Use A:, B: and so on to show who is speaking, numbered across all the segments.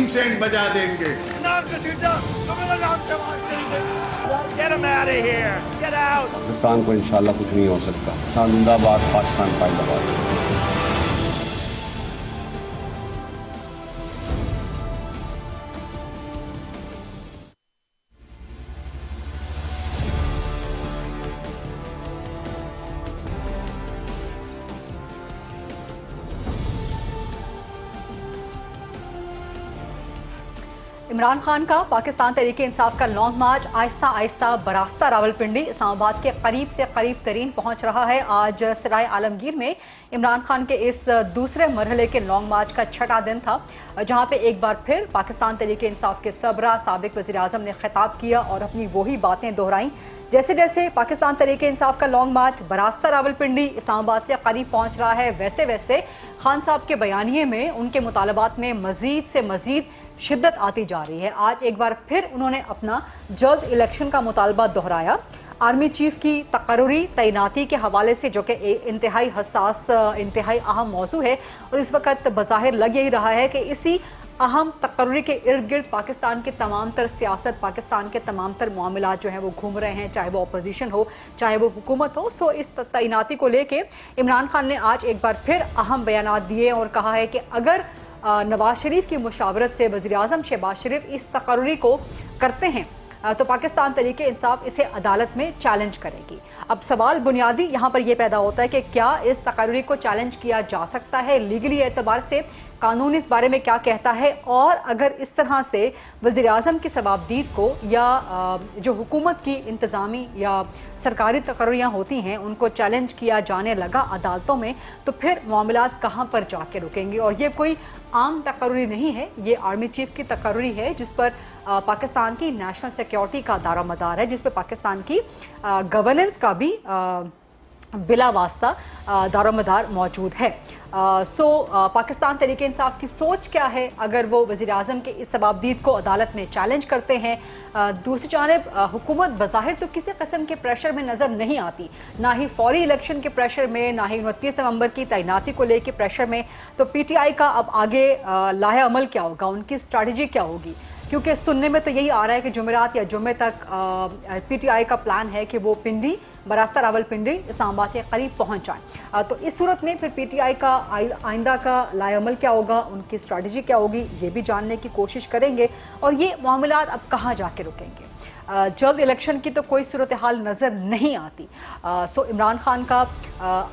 A: 3 Saint बजा देंगे।
B: पाकिस्तान को इंशाल्लाह कुछ नहीं हो सकता। पाकिस्तान जिंदाबाद, पाकिस्तान जिंदाबाद।
C: इमरान खान का पाकिस्तान तहरीक इंसाफ का लॉन्ग मार्च आहिस्ता आहिस्ता बरास्ता रावलपिंडी इस्लामाबाद के करीब से करीब तरीन पहुंच रहा है। आज सराय आलमगीर में इमरान खान के इस दूसरे मरहले के लॉन्ग मार्च का छठा दिन था, जहां पे एक बार फिर पाकिस्तान तहरीक इंसाफ के सरबराह साबिक वज़ीर आज़म ने खिताब किया और अपनी वही बातें दोहराई। जैसे जैसे पाकिस्तान तहरीक इंसाफ का लॉन्ग मार्च बरास्ता रावलपिंडी इस्लामाबाद से करीब पहुंच रहा है, वैसे वैसे खान साहब के बयानिए में उनके मुतालबात में मजीद से मजीद शिद्दत आती जा रही है। आज एक बार फिर उन्होंने अपना जल्द इलेक्शन का मुतालबा दोहराया। आर्मी चीफ की तकर्री तैनाती के हवाले से, जो कि इंतहाई हसास इंतहाई अहम मौजू है, और इस वक्त बज़ाहिर लग यही रहा है कि इसी अहम तकर्री के इर्द गिर्द पाकिस्तान के तमाम तर सियासत, पाकिस्तान के तमाम तर मामलात जो हैं वो घूम रहे हैं, चाहे वो अपोजिशन हो चाहे वो हुकूमत हो। सो इस तैनाती को लेके इमरान खान ने आज एक बार फिर अहम बयानात दिए और कहा है कि अगर नवाज शरीफ की मुशावरत से वज़ीर आज़म शहबाज शरीफ इस तकर्री को करते हैं तो पाकिस्तान तहरीक इंसाफ इसे अदालत में चैलेंज करेगी। अब सवाल बुनियादी यहाँ पर यह पैदा होता है कि क्या इस तकर्री को चैलेंज किया जा सकता है, लीगली एतबार से कानून इस बारे में क्या कहता है, और अगर इस तरह से वज़ीर आज़म की सवाबदीद को या जो हुकूमत की इंतज़ामी या सरकारी तकर्रियाँ होती हैं उनको चैलेंज किया जाने लगा अदालतों में, तो फिर मामलात कहाँ पर जाके रुकेंगे। और ये कोई आम तकर्री नहीं है, ये आर्मी चीफ की तकर्री है जिस पर पाकिस्तान की नेशनल सिक्योरिटी का दारोमदार है, जिस पर पाकिस्तान की गवर्नेंस का भी बिला वास्ता दारोमदार मौजूद है। पाकिस्तान तहरीक इंसाफ की सोच क्या है अगर वो वज़ीर आज़म के इस सवाबदीद को अदालत में चैलेंज करते हैं। दूसरी जानिब हुकूमत बज़ाहिर तो किसी किस्म के प्रेशर में नज़र नहीं आती, ना ही फौरी इलेक्शन के प्रेशर में, ना ही 29 नवंबर की तैनाती को लेकर प्रेशर में। तो PTI का अब आगे लाहे अमल क्या होगा, उनकी स्ट्रैटेजी क्या होगी, क्योंकि सुनने में तो यही आ रहा है कि जुमेरात या जुम्मे तक PTI का प्लान है कि वो पिंडी बरास्ता रावलपिंडी इस्लामाबाद के करीब पहुंच जाए। तो इस सूरत में फिर PTI का आइंदा का लाएअमल क्या होगा, उनकी स्ट्रैटेजी क्या होगी, ये भी जानने की कोशिश करेंगे। और ये मामलात अब कहाँ जाके रुकेंगे। जल्द इलेक्शन की तो कोई सूरत हाल नज़र नहीं आती। इमरान खान का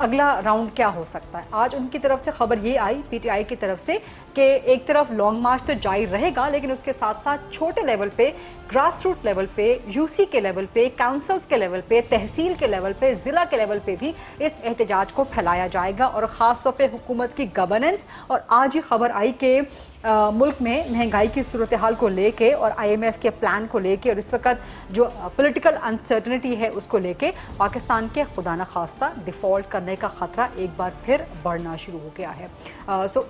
C: अगला राउंड क्या हो सकता है। आज उनकी तरफ से खबर ये आई PTI की तरफ से कि एक तरफ लॉन्ग मार्च तो जारी रहेगा, लेकिन उसके साथ साथ छोटे लेवल पे, ग्रास रूट लेवल पे, UC के लेवल पे, काउंसिल्स के लेवल पे, तहसील के लेवल पे, ज़िला के लेवल पे भी इस एहतजाज को फैलाया जाएगा। और ख़ास तौर पे हुकूमत की गवर्नेंस, और आज ही खबर आई कि मुल्क में महंगाई की सूरत हाल को लेके और IMF के प्लान को लेके और इस वक्त जो पॉलिटिकल अनसर्टनिटी है उसको लेके पाकिस्तान के खुदा न खास्ता डिफ़ॉल्ट करने का ख़तरा एक बार फिर बढ़ना शुरू हो गया है।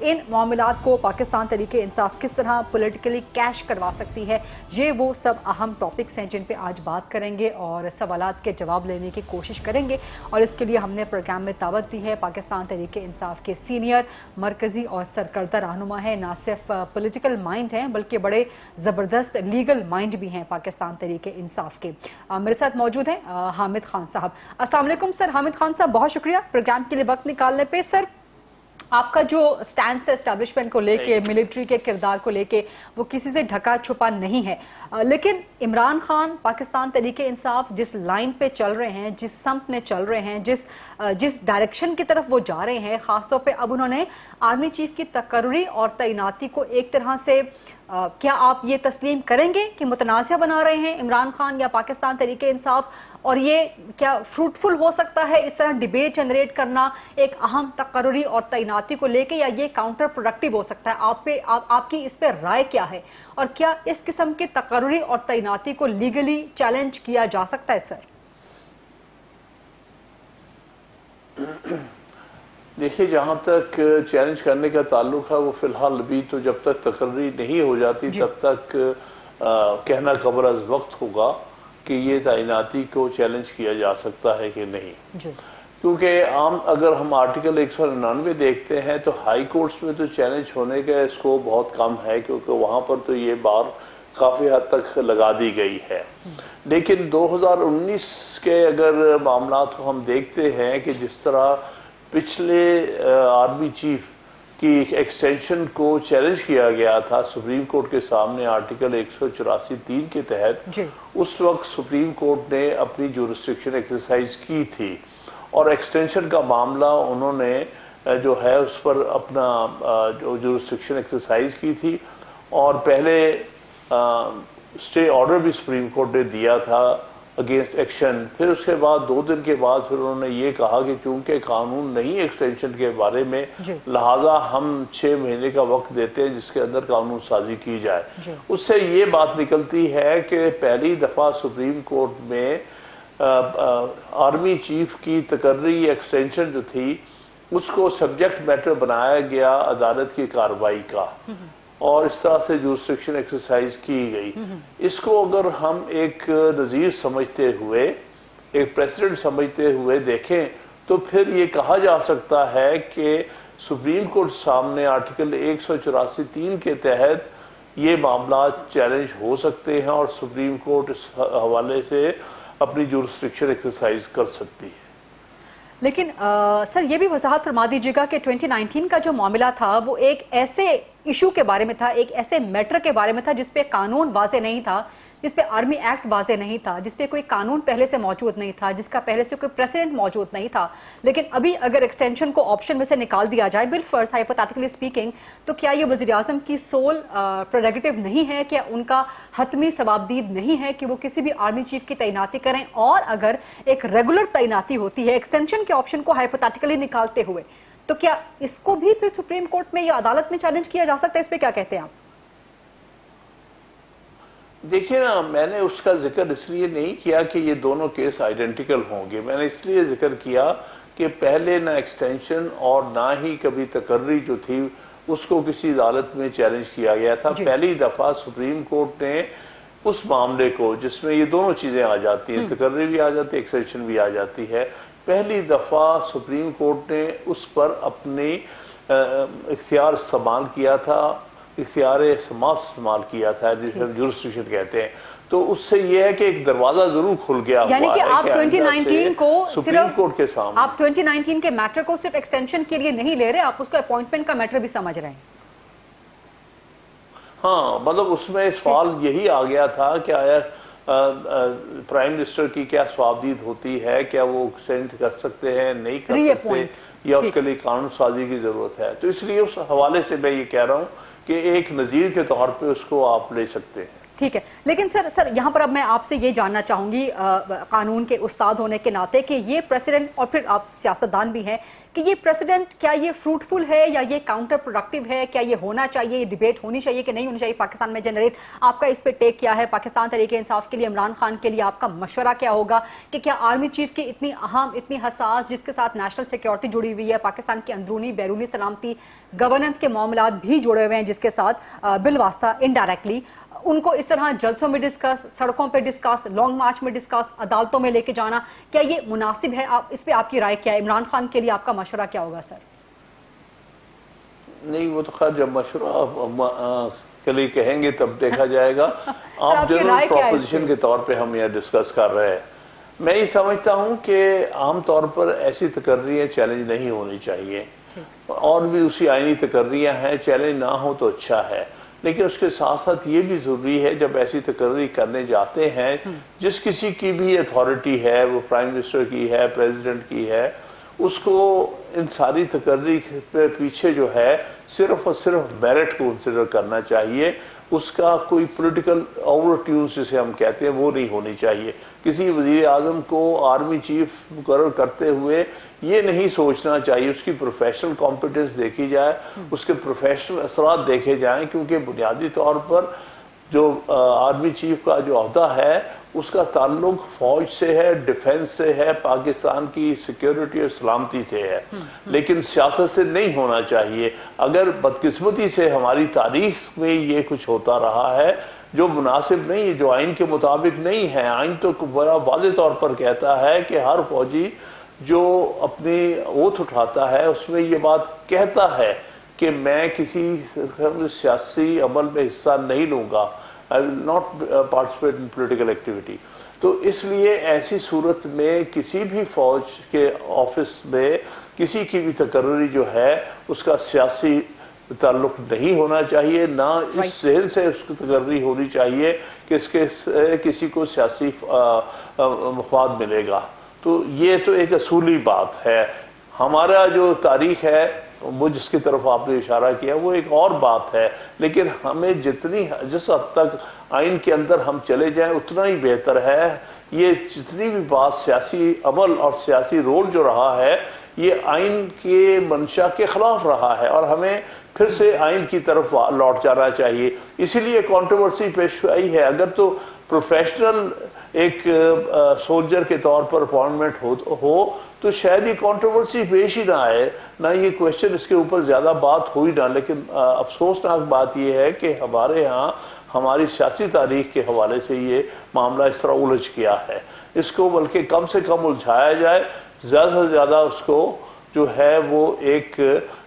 C: इन मामलात को पाकिस्तान तहरीक इंसाफ किस तरह पॉलिटिकली कैश करवा सकती है, ये वो सब अहम टॉपिक्स हैं जिन पे आज बात करेंगे और सवालात के जवाब लेने की कोशिश करेंगे। और इसके लिए हमने प्रोग्राम में दावत दी है पाकिस्तान तहरीक इंसाफ के सीनियर मरकज़ी और सरकर्दा रहनुमा है, ना सिर्फ पॉलिटिकल माइंड हैं बल्कि बड़े ज़बरदस्त लीगल माइंड भी हैं पाकिस्तान तहरीक इंसाफ के। मेरे साथ मौजूद हैं हामिद खान साहब। अस्सलाम वालेकुम सर। हामिद खान साहब, बहुत शुक्रिया प्रोग्राम के लिए वक्त निकालने पे। सर, आपका जो स्टैंड है एस्टैब्लिशमेंट को लेके, मिलिट्री के किरदार को लेके, वो किसी से ढका छुपा नहीं है, लेकिन इमरान खान पाकिस्तान तहरीक इंसाफ जिस लाइन पे चल रहे हैं, जिस सम्प में चल रहे हैं, जिस डायरेक्शन की तरफ वो जा रहे हैं, ख़ासतौर पे अब उन्होंने आर्मी चीफ की तकर्री और तैनाती को एक तरह से क्या आप ये तस्लीम करेंगे कि मुतनाज़िया बना रहे हैं इमरान खान या पाकिस्तान तहरीक इंसाफ, और ये क्या फ्रूटफुल हो सकता है इस तरह डिबेट जनरेट करना एक अहम तकर्री और तैनाती को लेके, या ये काउंटर प्रोडक्टिव हो सकता है? आपकी इस पे राय क्या है, और क्या इस किस्म की तकर्री और तैनाती को लीगली चैलेंज किया जा सकता है सर?
D: देखिए, जहाँ तक चैलेंज करने का ताल्लुक है वो फिलहाल अभी तो जब तक तकर्री नहीं हो जाती तब तक कहना कब्र अज़ वक्त होगा कि ये तैनाती को चैलेंज किया जा सकता है कि नहीं। کیونکہ عام اگر ہم آرٹیکل 199 دیکھتے ہیں تو ہائی کورٹس میں تو چیلنج ہونے کا اسکوپ بہت کم ہے، کیونکہ وہاں پر تو یہ بار کافی حد تک لگا دی گئی ہے۔ لیکن 2019 کے اگر معاملات کو ہم دیکھتے ہیں کہ جس طرح پچھلے آرمی چیف کی ایکسٹینشن کو چیلنج کیا گیا تھا سپریم کورٹ کے سامنے آرٹیکل 184(3) کے تحت، اس وقت سپریم کورٹ نے اپنی جورسڈکشن ایکسرسائز کی تھی اور ایکسٹینشن کا معاملہ انہوں نے جو ہے اس پر اپنا جو جورسڈکشن ایکسرسائز کی تھی، اور پہلے اسٹے آرڈر بھی سپریم کورٹ نے دیا تھا اگینسٹ ایکشن۔ پھر اس کے بعد 2 دن کے بعد پھر انہوں نے یہ کہا کہ چونکہ قانون نہیں ایکسٹینشن کے بارے میں، لہٰذا ہم 6 مہینے کا وقت دیتے ہیں جس کے اندر قانون سازی کی جائے۔ اس سے یہ بات نکلتی ہے کہ پہلی دفعہ سپریم کورٹ میں آرمی چیف کی تقرری ایکسٹینشن جو تھی اس کو سبجیکٹ میٹر بنایا گیا عدالت کی کارروائی کا، اور اس طرح سے جورسڈکشن ایکسرسائز کی گئی۔ اس کو اگر ہم ایک نظیر سمجھتے ہوئے، ایک پریسیڈنٹ سمجھتے ہوئے دیکھیں تو پھر یہ کہا جا سکتا ہے کہ سپریم کورٹ سامنے آرٹیکل 184(3) کے تحت یہ معاملات چیلنج ہو سکتے ہیں اور سپریم کورٹ اس حوالے سے اپنی جورسڈکشن ایکسرسائز کر سکتی ہے۔
C: لیکن سر یہ بھی وضاحت فرما دیجیے گا کہ 2019 کا جو معاملہ تھا وہ ایک ایسے ایشو کے بارے میں تھا، ایک ایسے میٹر کے بارے میں تھا جس پہ قانون واضح نہیں تھا، جس پہ آرمی ایکٹ واضح نہیں تھا، جس پہ کوئی قانون پہلے سے موجود نہیں تھا، جس کا پہلے سے کوئی پریسیڈنٹ موجود نہیں تھا۔ لیکن ابھی اگر ایکسٹینشن کو آپشن میں سے نکال دیا جائے بالفرض ہائپوتھیٹیکلی اسپیکنگ، تو کیا یہ وزیر اعظم کی سول پریروگیٹو نہیں ہے، کیا ان کا حتمی ثوابدید نہیں ہے کہ وہ کسی بھی آرمی چیف کی تعیناتی کریں؟ اور اگر ایک ریگولر تعیناتی ہوتی ہے ایکسٹینشن کے آپشن کو ہائپوتھیٹیکلی نکالتے ہوئے، تو کیا اس کو بھی پھر سپریم کورٹ میں یا عدالت میں چیلنج کیا جا سکتا ہے؟ اس پہ کیا کہتے ہیں آپ؟
D: دیکھیے نا، میں نے اس کا ذکر اس لیے نہیں کیا کہ یہ دونوں کیس آئیڈینٹیکل ہوں گے، میں نے اس لیے ذکر کیا کہ پہلے نہ ایکسٹینشن اور نہ ہی کبھی تقرری جو تھی اس کو کسی عدالت میں چیلنج کیا گیا تھا۔ پہلی دفعہ سپریم کورٹ نے اس معاملے کو جس میں یہ دونوں چیزیں آ جاتی ہیں، تقرری بھی آ جاتی ہے، ایکسٹینشن بھی آ جاتی ہے، پہلی دفعہ سپریم کورٹ نے اس پر اپنی اختیار استعمال کیا تھا، اختیار سماعت استعمال کیا تھا، جسے ہم جورسڈکشن کہتے ہیں۔ تو اس سے یہ ہے کہ ایک دروازہ ضرور کھل گیا ہوا ہے،
C: یعنی کہ آپ 2019 کو
D: سپریم کورٹ کے سامنے
C: آپ 2019 کے میٹر کو صرف ایکسٹینشن کے لیے نہیں لے رہے، آپ اس کو اپوائنٹمنٹ کا میٹر بھی سمجھ رہے ہیں۔
D: ہاں، مطلب اس میں سوال یہی آ گیا تھا کہ آیا پرائم منسٹر کی کیا ثوابدید ہوتی ہے، کیا وہ ایکسٹینڈ کر سکتے ہیں، نہیں کر سکتے، یا اس کے لیے قانون سازی کی ضرورت ہے۔ تو اس لیے اس حوالے سے میں یہ کہہ رہا ہوں کہ ایک نظیر کے طور پہ اس کو آپ لے سکتے ہیں۔
C: ٹھیک ہے، لیکن سر یہاں پر اب میں آپ سے یہ جاننا چاہوں گی قانون کے استاد ہونے کے ناطے کہ یہ پریسیڈنٹ، اور پھر آپ سیاستدان بھی ہیں، کہ یہ پریسیڈنٹ کیا یہ فروٹفل ہے یا یہ کاؤنٹر پروڈکٹیو ہے؟ کیا یہ ہونا چاہیے، یہ ڈیبیٹ ہونی چاہیے کہ نہیں ہونی چاہیے پاکستان میں جنریٹ؟ آپ کا اس پہ ٹیک کیا ہے؟ پاکستان تحریک انصاف کے لیے، عمران خان کے لیے آپ کا مشورہ کیا ہوگا کہ کیا آرمی چیف کی اتنی اہم، اتنی حساس، جس کے ساتھ نیشنل سیکیورٹی جڑی ہوئی ہے، پاکستان کی اندرونی بیرونی سلامتی، گورننس کے معاملات بھی جڑے ہوئے ہیں جس کے ساتھ بالواسطہ انڈائریکٹلی، ان کو اس طرح جلسوں میں ڈسکس، سڑکوں پہ ڈسکس، لانگ مارچ میں ڈسکس، عدالتوں میں لے کے جانا، کیا یہ مناسب ہے؟ اس پہ آپ کی رائے کیا ہے؟ عمران خان کے لیے آپ کا مشورہ کیا ہوگا سر؟
D: نہیں، وہ تو خیر جب مشورہ کے لیے کہیں گے تب دیکھا جائے گا۔ آپ جنرل پروپوزیشن کے طور پہ ہم یہ ڈسکس کر رہے ہیں۔ میں یہ سمجھتا ہوں کہ عام طور پر ایسی تقرریاں چیلنج نہیں ہونی چاہیے، اور بھی اسی آئینی تقرریاں ہیں، چیلنج نہ ہو تو اچھا ہے، لیکن اس کے ساتھ ساتھ یہ بھی ضروری ہے جب ایسی تقرری کرنے جاتے ہیں، جس کسی کی بھی اتھارٹی ہے، وہ پرائم منسٹر کی ہے، پریزیڈنٹ کی ہے، اس کو ان ساری تقرری پہ پیچھے جو ہے صرف اور صرف میرٹ کو کنسیڈر کرنا چاہیے، اس کا کوئی پولیٹیکل اوور ٹیوز جسے ہم کہتے ہیں وہ نہیں ہونی چاہیے۔ کسی وزیر اعظم کو آرمی چیف مقرر کرتے ہوئے یہ نہیں سوچنا چاہیے، اس کی پروفیشنل کمپیٹنس دیکھی جائے، اس کے پروفیشنل اثرات دیکھے جائیں، کیونکہ بنیادی طور پر جو آرمی چیف کا جو عہدہ ہے اس کا تعلق فوج سے ہے، ڈیفنس سے ہے، پاکستان کی سیکیورٹی اور سلامتی سے ہے، لیکن سیاست سے نہیں ہونا چاہیے۔ اگر بدقسمتی سے ہماری تاریخ میں یہ کچھ ہوتا رہا ہے جو مناسب نہیں ہے، جو آئین کے مطابق نہیں ہے، آئین تو بڑا واضح طور پر کہتا ہے کہ ہر فوجی جو اپنی اوتھ اٹھاتا ہے اس میں یہ بات کہتا ہے کہ میں کسی سیاسی عمل میں حصہ نہیں لوں گا, I will not participate in political activity. تو اس لیے ایسی صورت میں کسی بھی فوج کے آفس میں کسی کی بھی تقرری جو ہے اس کا سیاسی تعلق نہیں ہونا چاہیے, نہ اس ذہن سے اس کی تقرری ہونی چاہیے کہ اس کے کسی کو سیاسی مفاد ملے گا. تو یہ تو ایک اصولی بات ہے. ہمارا جو تاریخ ہے وہ جس کی طرف آپ نے اشارہ کیا وہ ایک اور بات ہے, لیکن ہمیں جس حد تک آئین کے اندر ہم چلے جائیں اتنا ہی بہتر ہے. یہ جتنی بھی بات سیاسی عمل اور سیاسی رول جو رہا ہے یہ آئین کے منشا کے خلاف رہا ہے اور ہمیں پھر سے آئین کی طرف لوٹ جانا چاہیے. اسی لیے کنٹروورسی پیش آئی ہے. اگر تو پروفیشنل ایک سولجر کے طور پر اپائنٹمنٹ ہو تو شاید یہ کنٹروورسی پیش ہی نہ آئے, نہ یہ کوشچن اس کے اوپر زیادہ بات ہوئی نہ. لیکن افسوسناک بات یہ ہے کہ ہمارے ہاں ہماری سیاسی تاریخ کے حوالے سے یہ معاملہ اس طرح الجھ گیا ہے. اس کو بلکہ کم سے کم الجھایا جائے, زیادہ سے زیادہ اس کو جو ہے وہ ایک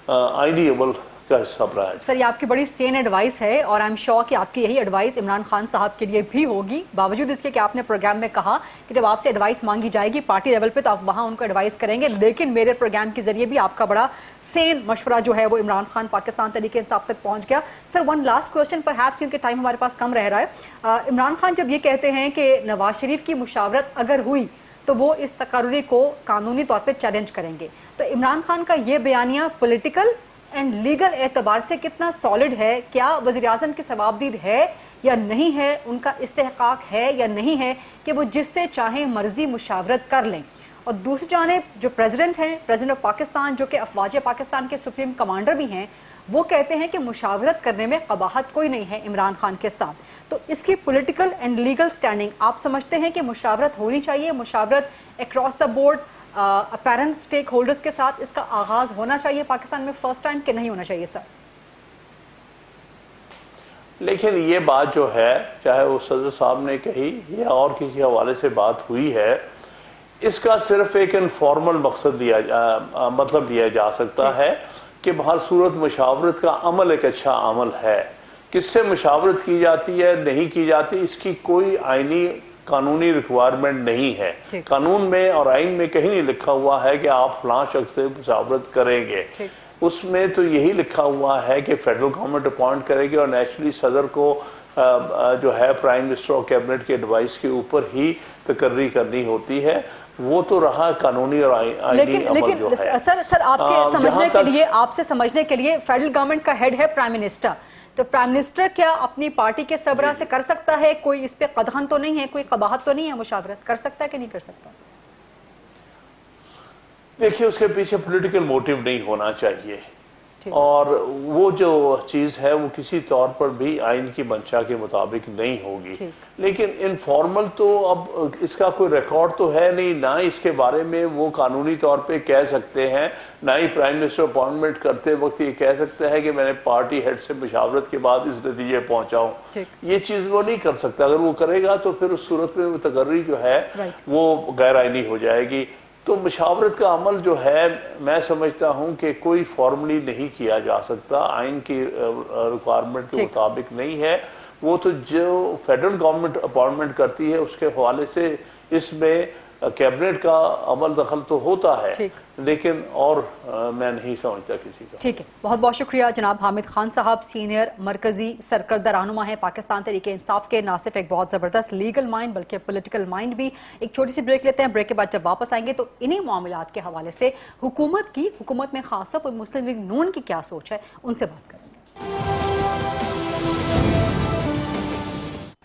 D: آئینی عمل کا حصہ بنایا جائے.
C: سر یہ آپ کی بڑی سین ایڈوائس ہے اور آئی ایم شیور کہ آپ کی یہی ایڈوائس عمران خان صاحب کے لیے بھی ہوگی, باوجود اس کے کہ آپ نے پروگرام میں کہا کہ جب آپ سے ایڈوائس مانگی جائے گی پارٹی لیول پہ تو آپ وہاں ان کو ایڈوائس کریں گے. لیکن میرے پروگرام کے ذریعے بھی آپ کا بڑا سین مشورہ جو ہے وہ عمران خان پاکستان تحریک انصاف تک پہنچ گیا. سر ون لاسٹ کوسچن پر ہیپس کیونکہ ٹائم ہمارے پاس کم رہ رہا ہے. عمران خان جب یہ کہتے ہیں کہ نواز شریف کی مشاورت اگر ہوئی تو وہ اس تقرری کو قانونی طور پہ چیلنج کریں گے, تو عمران خان کا یہ بیانیہ پولیٹیکل اینڈ لیگل اعتبار سے کتنا سالڈ ہے؟ کیا وزیر اعظم کی ثوابدید ہے یا نہیں ہے, ان کا استحقاق ہے یا نہیں ہے کہ وہ جس سے چاہیں مرضی مشاورت کر لیں؟ اور دوسری جانب جو پریزیڈنٹ ہیں, پریزیڈنٹ آف پاکستان, جو کہ افواج پاکستان کے سپریم کمانڈر بھی ہیں, وہ کہتے ہیں کہ مشاورت کرنے میں قباحت کوئی نہیں ہے عمران خان کے ساتھ. تو اس کی پولیٹیکل اینڈ لیگل سٹینڈنگ آپ سمجھتے ہیں کہ مشاورت ہونی چاہیے, مشاورت across the board apparent stakeholders کے ساتھ اس کا آغاز ہونا چاہیے پاکستان میں فرسٹ ٹائم کہ نہیں ہونا چاہیے؟ سر
D: لیکن یہ بات جو ہے چاہے وہ صدر صاحب نے کہی یا اور کسی حوالے سے بات ہوئی ہے, اس کا صرف ایک انفارمل مقصد مطلب لیا جا سکتا ہے کہ ہر صورت مشاورت کا عمل ایک اچھا عمل ہے. کس سے مشاورت کی جاتی ہے نہیں کی جاتی اس کی کوئی آئینی قانونی ریکوائرمنٹ نہیں ہے. قانون میں اور آئین میں کہیں نہیں لکھا ہوا ہے کہ آپ فلاں شخص سے مشاورت کریں گے. اس میں تو یہی لکھا ہوا ہے کہ فیڈرل گورنمنٹ اپوائنٹ کرے گی اور نیچرلی صدر کو جو ہے پرائم منسٹر اور کیبنٹ کے ایڈوائس کے اوپر ہی تقرری کرنی ہوتی ہے. وہ تو رہا قانونی اور آئینی عمل جو ہے.
C: سر آپ سے سمجھنے کے لیے فیڈرل گورنمنٹ کا ہیڈ ہے پرائم منسٹر, تو پرائم منسٹر کیا اپنی پارٹی کے سربراہ سے کر سکتا ہے؟ کوئی اس پہ قدغن تو نہیں ہے, کوئی قباحت تو نہیں ہے, مشاورت کر سکتا ہے کہ نہیں کر سکتا؟
D: دیکھیے اس کے پیچھے پولیٹیکل موٹیو نہیں ہونا چاہیے, اور وہ جو چیز ہے وہ کسی طور پر بھی آئین کی منشا کے مطابق نہیں ہوگی. لیکن انفارمل تو اب اس کا کوئی ریکارڈ تو ہے نہیں, نہ اس کے بارے میں وہ قانونی طور پہ کہہ سکتے ہیں, نہ ہی پرائم منسٹر اپوائنٹمنٹ کرتے وقت یہ کہہ سکتا ہے کہ میں نے پارٹی ہیڈ سے مشاورت کے بعد اس نتیجے پہنچا ہوں. یہ چیز وہ نہیں کر سکتا. اگر وہ کرے گا تو پھر اس صورت میں وہ تقرری جو ہے وہ غیر آئینی ہو جائے گی. تو مشاورت کا عمل جو ہے میں سمجھتا ہوں کہ کوئی فارملی نہیں کیا جا سکتا, آئین کی ریکوائرمنٹ کے مطابق نہیں ہے. وہ تو جو فیڈرل گورنمنٹ اپوائنٹمنٹ کرتی ہے اس کے حوالے سے اس میں کیبنٹ کا عمل دخل تو ہوتا ہے, لیکن اور میں نہیں سمجھتا کسی کا.
C: ٹھیک ہے, بہت بہت شکریہ جناب حامد خان صاحب, سینئر مرکزی سرکردہ رہنما ہیں پاکستان تحریک انصاف کے, نہ صرف ایک بہت زبردست لیگل مائنڈ بلکہ پولیٹیکل مائنڈ بھی. ایک چھوٹی سی بریک لیتے ہیں, بریک کے بعد جب واپس آئیں گے تو انہی معاملات کے حوالے سے حکومت میں خاص طور پر مسلم لیگ نون کی کیا سوچ ہے ان سے بات کریں گے.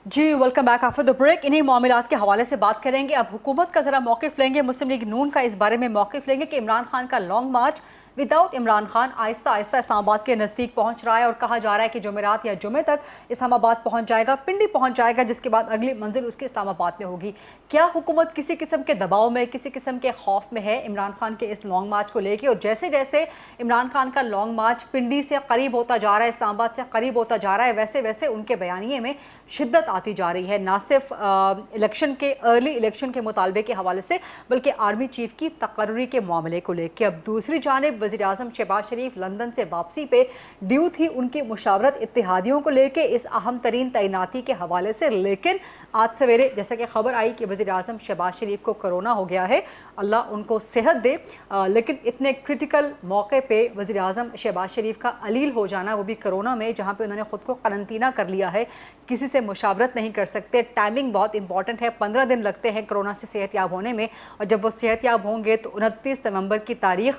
C: جی welcome back after the break. انہی معاملات کے حوالے سے بات کریں گے. اب حکومت کا ذرا موقف لیں گے, مسلم لیگ نون کا اس بارے میں موقف لیں گے کہ عمران خان کا long march without Imran Khan Aahista Aahista Islamabad के नज़दीक पहुंच रहा है और कहा जा रहा है कि जुमेरात या जुमे तक इस्लामाबाद पहुंच जाएगा, पिंडी पहुंच जाएगा, जिसके बाद अगली मंजिल उसकी इस्लामाबाद में होगी। क्या हुकूमत किसी किस्म के दबाव में, किसी किस्म के खौफ में है इमरान खान के इस लॉन्ग मार्च को लेके? और जैसे जैसे इमरान खान का लॉन्ग मार्च पिंडी से करीब होता जा रहा है, इस्लामाबाद से करीब होता जा रहा है, वैसे वैसे उनके बयानिए में शिद्दत आती जा रही है, ना सिर्फ इलेक्शन के अर्ली इलेक्शन के मुतालबे के हवाले से बल्कि आर्मी चीफ की तकर्री के मामले को लेकर। अब दूसरी जानिब वज़ीर आज़म शहबाज शरीफ लंदन से वापसी पे ड्यू थी उनकी मुशावरत इत्तेहादियों को लेकर इस अहम तरीन तैनाती के हवाले से, लेकिन आज सवेरे जैसा कि खबर आई कि वज़ीर आज़म शहबाज शरीफ को कोरोना हो गया है, अल्लाह उनको सेहत दे, लेकिन इतने क्रिटिकल मौके पे वज़ीर आज़म शहबाज शरीफ का अलील हो जाना, वो भी कोरोना में, जहाँ पे उन्होंने ख़ुद को करंतना कर लिया है, किसी से मुशावरत नहीं कर सकते। टाइमिंग बहुत इंपॉर्टेंट है, 15 दिन लगते हैं कोरोना से सेहतयाब होने में, और जब वो सेहतयाब होंगे तो 29 नवंबर की तारीख़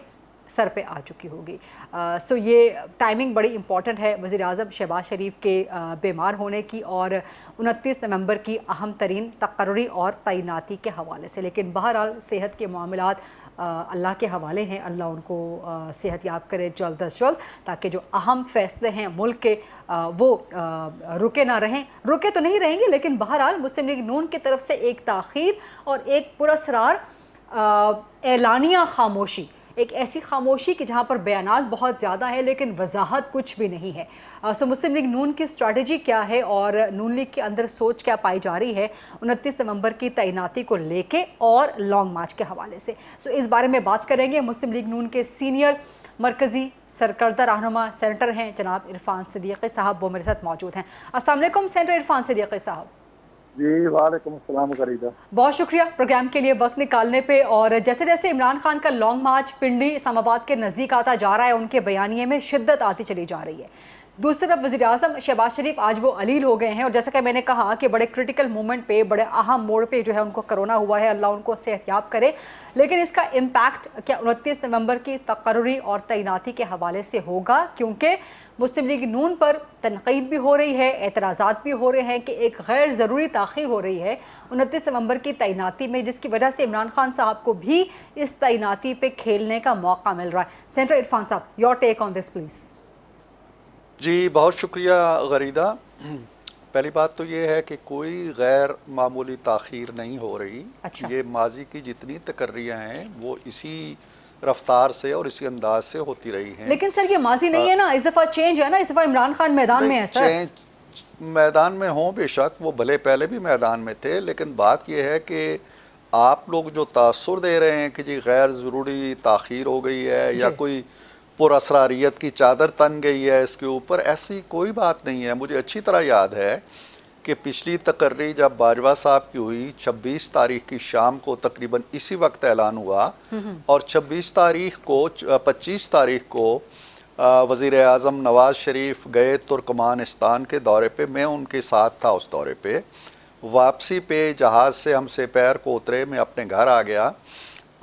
C: सर पे आ चुकी होगी। सो ये टाइमिंग बड़ी इंपॉर्टेंट है वज़ीर आज़म शहबाज शरीफ के बीमार होने की और 29 नवंबर की अहम तरीन तकर्री और तैनाती के हवाले से। लेकिन बहरहाल सेहत के मामलात अल्लाह के हवाले हैं, अल्लाह उनको सेहत याब करे जल्द अज जल्द, ताकि जो अहम फैसले हैं मुल्क के वो रुके ना रहें। रुके तो नहीं रहेंगे, लेकिन बहरहाल मुस्लिम लीग नून की तरफ से एक ताख़ीर और एक पुरअसरार एलानिया खामोशी, एक ऐसी खामोशी कि जहाँ पर बयानात बहुत ज़्यादा है लेकिन वजाहत कुछ भी नहीं है। सो मुस्लिम लीग नून की स्ट्रैटेजी क्या है और नून लीग के अंदर सोच क्या पाई जा रही है 29 नवंबर की तैनाती को लेके और लॉन्ग मार्च के हवाले से। सो इस बारे में बात करेंगे। मुस्लिम लीग नून के सीनियर मरकज़ी सरकर्दा रहनुमा सेनेटर हैं जनाब इरफान सिद्दीकी साहब, वो मेरे साथ मौजूद हैं। अस्सलाम वालेकुम सेनेटर इरफान सिद्दीकी साहब।
A: जी वालेकुम अस्सलाम करीदा।
C: बहुत शुक्रिया प्रोग्राम के लिए वक्त निकालने पे। और जैसे जैसे इमरान खान का लॉन्ग मार्च पिंडी इस्लामाबाद के नज़दीक आता जा रहा है, उनके बयानिए में शिद्दत आती चली जा रही है। दूसरी तरफ वज़ीर आज़म शहबाज शरीफ आज वो अलील हो गए हैं, और जैसा कि मैंने कहा कि बड़े क्रिटिकल मोमेंट पे, बड़े अहम मोड़ पे जो है उनको कोरोना हुआ है, अल्लाह उनको सेहतयाब करे। लेकिन इसका इम्पैक्ट क्या 29 नवंबर की तकर्री और तैनाती के हवाले से होगा? क्योंकि मुस्लिम लीग नून पर तनकीद भी हो रही है, एतराज़ात भी हो रहे हैं कि एक गैर ज़रूरी ताख़ीर हो रही है 29 नवंबर की तैनाती में, जिसकी वजह से इमरान खान साहब को भी इस तैनाती पे खेलने का मौका मिल रहा है। सेनेटर इरफान साहब, your take on this please.
E: जी बहुत शुक्रिया गरीदा। पहली बात तो ये है कि कोई गैर मामूली ताख़ीर नहीं हो रही।
C: अच्छा।
E: ये माजी की जितनी तकर्रियाँ हैं वो इसी रफ्तार से और इसी अंदाज से होती रही हैं।
C: लेकिन सर ये माजी नहीं है ना, इस दफ़ा चेंज है ना, इस दफ़ा इमरान खान मैदान में है सर।
E: चेंज मैदान में हों बेशक, वो भले पहले भी मैदान में थे, लेकिन बात ये है कि आप लोग जो तासुर दे रहे हैं कि जी गैर ज़रूरी ताख़ीर हो गई है या कोई पुरअसरारियत की चादर तन गई है इसके ऊपर, ऐसी कोई बात नहीं है। मुझे अच्छी तरह याद है कि पिछली तकर्री जब बाजवा साहब की हुई 26 तारीख की शाम को तकरीबन इसी वक्त ऐलान हुआ, और 26 तारीख को 25 तारीख को वज़ीर आज़म नवाज़ शरीफ गए तुर्कमानिस्तान के दौरे पे, मैं उनके साथ था उस दौरे पे। वापसी पे जहाज़ से हम सेपैर को उतरे, मैं अपने घर आ गया,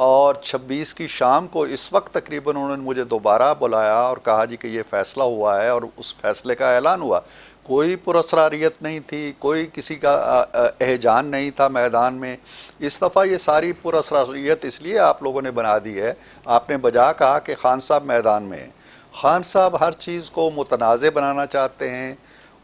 E: और 26 की शाम को इस वक्त तकरीबन उन्होंने मुझे दोबारा बुलाया और कहा जी कि ये फ़ैसला हुआ है, और उस फैसले का ऐलान हुआ। कोई पुरअसरारियत नहीं थी, कोई किसी का एहजान नहीं था मैदान में। इस दफ़ा ये सारी पुरअसरारियत इसलिए आप लोगों ने बना दी है, आपने बजा कहा कि खान साहब मैदान में हैं। खान साहब हर चीज़ को मुतनाज़ बनाना चाहते हैं।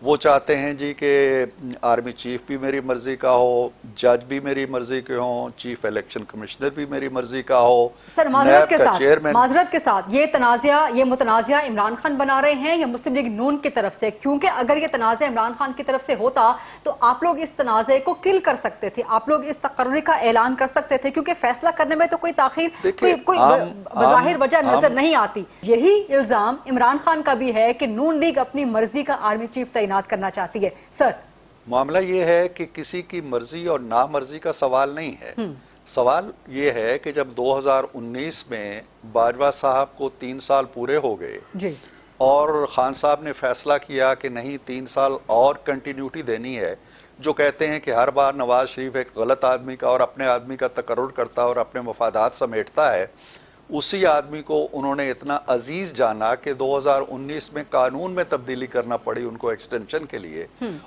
E: वो चाहते हैं जी कि आर्मी चीफ भी मेरी मर्ज़ी का हो, जज भी मेरी मर्ज़ी के हों, चीफ इलेक्शन कमिश्नर भी मेरी मर्ज़ी का हो।
C: सर माजरत के साथ ये तनाज़ा, ये मुतनाज़ा इमरान खान बना रहे हैं या मुस्लिम लीग नून की तरफ से? क्योंकि अगर ये तनाज़ा इमरान खान की तरफ से होता तो आप लोग इस तनाज़े को किल कर सकते थे, आप लोग इस तकर्री का ऐलान कर सकते थे, क्योंकि फैसला करने में तो कोई ताख़ीर, कोई बज़ाहिर वजह नजर नहीं आती। यही इल्ज़ाम इमरान खान का भी है कि नून लीग अपनी मर्जी का आर्मी चीफ तैनात करना चाहती है। सर
E: मामला ये है कि किसी की मर्जी और नामर्जी का सवाल नहीं है। सवाल ये है कि जब 2019 में बाजवा साहब को 3 साल पूरे हो गए
C: जी,
E: और खान साहब ने फैसला किया कि नहीं 3 साल और कंटिन्यूटी देनी है, जो कहते हैं कि हर बार नवाज शरीफ एक गलत आदमी का और अपने आदमी का तकर्रुर करता है और अपने मफादात समेटता है, उसी आदमी को उन्होंने इतना अजीज जाना कि 2019 में कानून में तब्दीली करना पड़ी उनको एक्सटेंशन के लिए,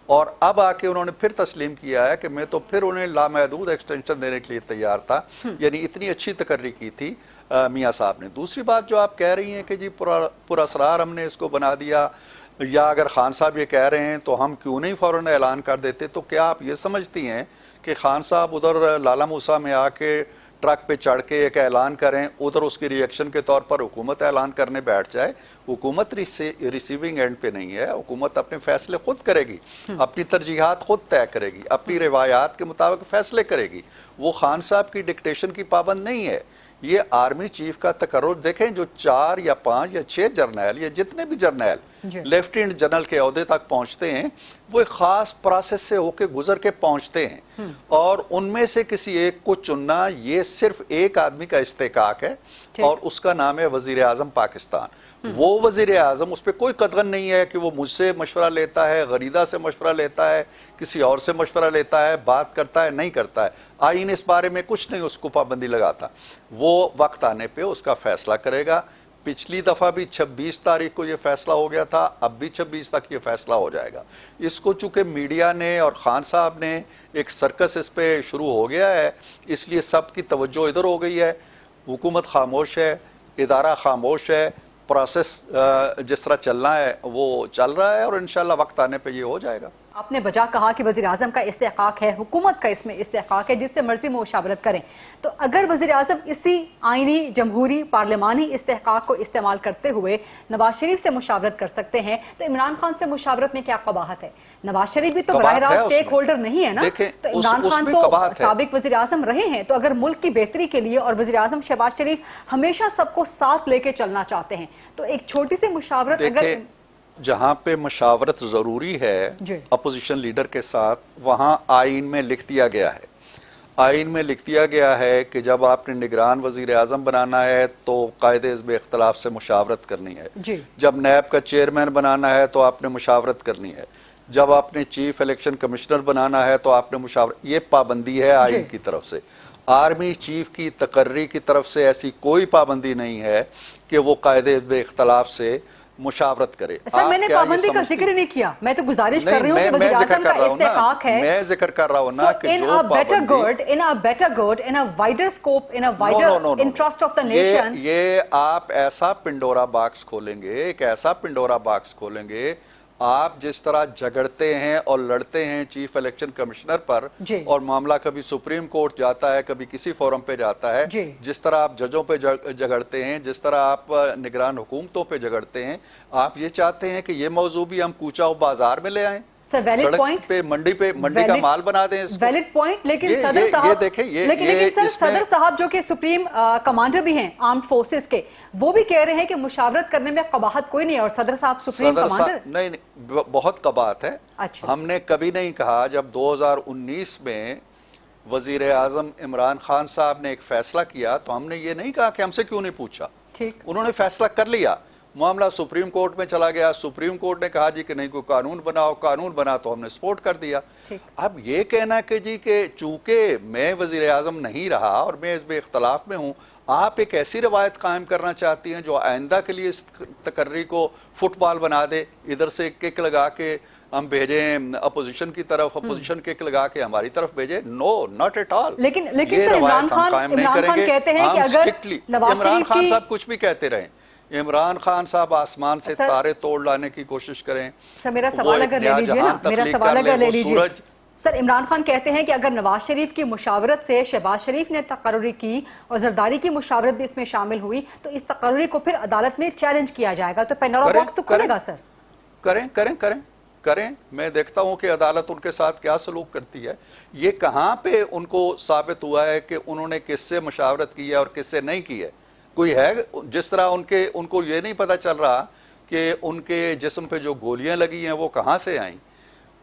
E: और अब आके उन्होंने फिर तस्लीम किया है कि मैं तो फिर उन्हें लामहदूद एक्सटेंशन देने के लिए तैयार था। यानी इतनी अच्छी तकर्री की थी। میاں صاحب نے. دوسری بات جو آپ کہہ رہی ہیں کہ جی پراسرار ہم نے اس کو بنا دیا، یا اگر خان صاحب یہ کہہ رہے ہیں تو ہم کیوں نہیں فوراً اعلان کر دیتے، تو کیا آپ یہ سمجھتی ہیں کہ خان صاحب ادھر لالا موسیٰ میں آ کے ٹرک پہ چڑھ کے ایک اعلان کریں، ادھر اس کی ریئیکشن کے طور پر حکومت اعلان کرنے بیٹھ جائے؟ حکومت ریسیونگ اینڈ پہ نہیں ہے، حکومت اپنے فیصلے خود کرے گی، اپنی ترجیحات خود طے کرے گی، اپنی روایات کے مطابق فیصلے کرے گی. وہ خان صاحب کی ڈکٹیشن کی پابند نہیں ہے. یہ آرمی چیف کا تقرر دیکھیں، جو 4 یا 5 یا 6 جرنیل یا جتنے بھی جرنیل لیفٹیننٹ جنرل کے عہدے تک پہنچتے ہیں، وہ ایک خاص پروسیس سے ہو کے گزر کے پہنچتے ہیں، اور ان میں سے کسی ایک کو چننا یہ صرف ایک آدمی کا استحقاق ہے، اور اس کا نام ہے وزیر اعظم پاکستان. وہ وزیر اعظم، اس پہ کوئی قدغن نہیں ہے کہ وہ مجھ سے مشورہ لیتا ہے، غریدہ سے مشورہ لیتا ہے، کسی اور سے مشورہ لیتا ہے، بات کرتا ہے، نہیں کرتا ہے. آئین اس بارے میں کچھ نہیں اس کو پابندی لگاتا. وہ وقت آنے پہ اس کا فیصلہ کرے گا. پچھلی دفعہ بھی 26 تاریخ کو یہ فیصلہ ہو گیا تھا، اب بھی 26 تک یہ فیصلہ ہو جائے گا. اس کو چونکہ میڈیا نے اور خان صاحب نے ایک سرکس اس پہ شروع ہو گیا ہے، اس لیے سب کی توجہ ادھر ہو گئی ہے. حکومت خاموش ہے، ادارہ خاموش ہے، پروسیس جس طرح چلنا ہے وہ چل رہا ہے، اور انشاءاللہ وقت آنے پہ یہ ہو جائے گا.
C: آپ نے بجا کہا کہ وزیر اعظم کا استحقاق ہے، حکومت کا اس میں استحقاق ہے، جس سے مرضی مشاورت کریں. تو اگر وزیر اعظم اسی آئینی جمہوری پارلیمانی استحقاق کو استعمال کرتے ہوئے نواز شریف سے مشاورت کر سکتے ہیں، تو عمران خان سے مشاورت میں کیا قباحت ہے؟ نواز شریف بھی تو براہ راست اسٹیک ہولڈر نہیں ہے نا. تو عمران خان تو سابق وزیر اعظم رہے ہیں، تو اگر ملک کی بہتری کے لیے، اور وزیر اعظم شہباز شریف ہمیشہ سب کو ساتھ لے کے چلنا چاہتے ہیں، تو ایک چھوٹی سی مشاورت اگر
E: جہاں پہ مشاورت ضروری ہے اپوزیشن لیڈر کے ساتھ، وہاں آئین میں لکھ دیا گیا ہے. آئین میں لکھ دیا گیا ہے کہ جب آپ نے نگران وزیر اعظم بنانا ہے تو قائد حزب اختلاف سے مشاورت کرنی ہے. جب نیب کا چیئرمین بنانا ہے تو آپ نے مشاورت کرنی ہے. جب آپ نے چیف الیکشن کمشنر بنانا ہے تو آپ نے مشاورت. یہ پابندی ہے آئین کی طرف سے. آرمی چیف کی تقرری کی طرف سے ایسی کوئی پابندی نہیں ہے کہ وہ قائد حزب اختلاف سے مشاورت کرے.
C: سر میں نے پابندی کا ذکر نہیں کیا، میں تو گزارش کر رہی ہوں کہ وزیر اعظم کا استحقاق ہے.
E: میں ذکر کر رہا ہوں نا کہ جو پابندی، یہ آپ ایسا پنڈورا باکس کھولیں گے، ایک ایسا پنڈورا باکس کھولیں گے. آپ جس طرح جھگڑتے ہیں اور لڑتے ہیں چیف الیکشن کمشنر پر، اور معاملہ کبھی سپریم کورٹ جاتا ہے، کبھی کسی فورم پہ جاتا ہے، جس طرح آپ ججوں پہ جھگڑتے ہیں، جس طرح آپ نگران حکومتوں پہ جھگڑتے ہیں، آپ یہ چاہتے ہیں کہ یہ موضوع بھی ہم کوچہ و بازار میں لے آئیں، سڑک پہ منڈی کا مال بنا دیں.
C: Valid point. لیکن صدر صاحب جو کہ سپریم کمانڈر بھی ہیں آرمڈ فورسز کے، وہ بھی کہہ رہے ہیں کہ مشاورت کرنے میں قباحت کوئی نہیں ہے، اور صدر صاحب سپریم کمانڈر
E: نہیں، بہت قباحت ہے. ہم نے کبھی نہیں کہا. جب 2019 میں وزیر اعظم عمران خان صاحب نے ایک فیصلہ کیا تو ہم نے یہ نہیں کہا کہ ہم سے کیوں نہیں پوچھا. انہوں نے فیصلہ کر لیا، معاملہ سپریم کورٹ میں چلا گیا. سپریم کورٹ نے کہا جی کہ نہیں، کوئی قانون بناؤ. قانون بنا تو ہم نے سپورٹ کر دیا. اب یہ کہنا کہ جی کہ چونکہ میں وزیر اعظم نہیں رہا اور میں حزب اختلاف میں ہوں، آپ ایک ایسی روایت قائم کرنا چاہتی ہیں جو آئندہ کے لیے اس تقرری کو فٹ بال بنا دے، ادھر سے کک لگا کے ہم بھیجیں اپوزیشن کی طرف، اپوزیشن کک لگا کے ہماری طرف بھیجیں. نو، ناٹ ایٹ آل.
C: لیکن سر عمران خان کہتے ہیں کہ اگر
E: عمران خان صاحب کچھ بھی کہتے رہیں، عمران خان صاحب آسمان سے تارے توڑ لانے کی کوشش کریں.
C: سر میرا سوال اگر لے لیجیے نا، میرا سوال اگر لے لیجیے. سر عمران خان کہتے ہیں کہ اگر نواز شریف کی مشاورت سے شہباز شریف نے تقرری کی اور زرداری کی مشاورت بھی اس میں شامل ہوئی، تو اس تقرری کو پھر عدالت میں چیلنج کیا جائے گا، تو پینڈورا باکس تو کھلے گا. سر
E: کریں. میں دیکھتا ہوں کہ عدالت ان کے ساتھ کیا سلوک کرتی ہے. یہ کہاں پہ ان کو ثابت ہوا ہے کہ انہوں نے کس سے مشاورت کی ہے اور کس سے نہیں کی ہے؟ کوئی ہے؟ جس طرح ان کو یہ نہیں پتا چل رہا کہ ان کے جسم پہ جو گولیاں لگی ہیں وہ کہاں سے آئیں.